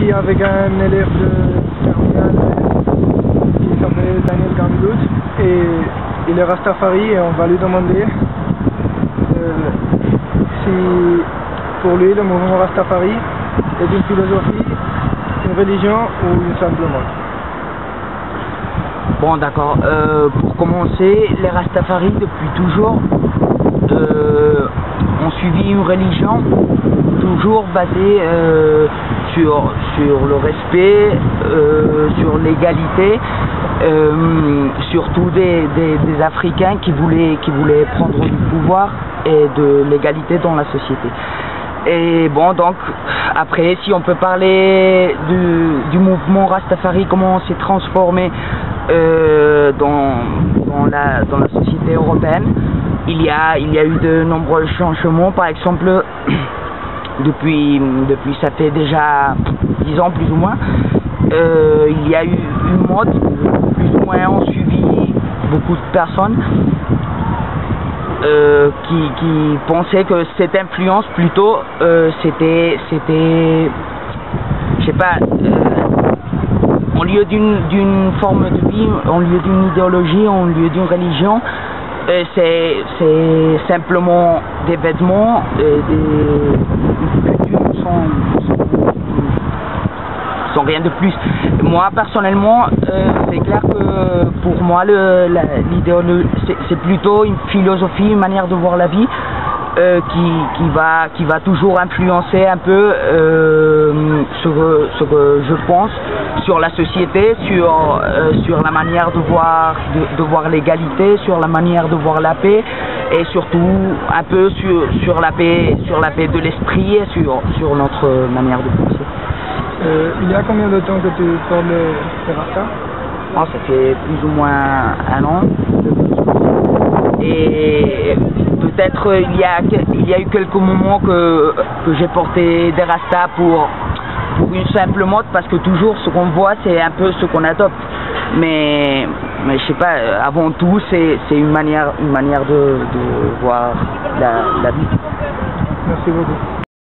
ici avec un élève de terminale qui s'appelle Daniel Gamdout et il est Rastafari et on va lui demander si pour lui le mouvement Rastafari est une philosophie, une religion ou une simple mode. Bon, d'accord. Pour commencer, les Rastafari depuis toujours ont suivi une religion toujours basée sur le respect, sur l'égalité, surtout des Africains qui voulaient prendre du pouvoir et de l'égalité dans la société. Et bon, donc après, si on peut parler du mouvement Rastafari, comment on s'est transformé dans la société européenne, il y a eu de nombreux changements. Par exemple, depuis ça fait déjà 10 ans plus ou moins, il y a eu une mode, plus ou moins ont suivi beaucoup de personnes qui pensaient que cette influence plutôt c'était je sais pas, en lieu d'une forme de vie, en lieu d'une idéologie, en lieu d'une religion, c'est simplement des vêtements, des coutumes sans rien de plus. Moi personnellement, c'est clair que pour moi l'idéologie c'est plutôt une philosophie, une manière de voir la vie qui va toujours influencer un peu ce que je pense sur la société, sur la manière de voir l'égalité, sur la manière de voir la paix et surtout un peu sur la paix de l'esprit et sur notre manière de penser. Il y a combien de temps que tu portes le Rasta? Oh, ça fait plus ou moins 1 an. Et peut-être il y a eu quelques moments que j'ai porté des Rastas pour une simple mode, parce que toujours ce qu'on voit c'est un peu ce qu'on adopte. Mais je sais pas, avant tout c'est une manière de voir la vie. Merci beaucoup.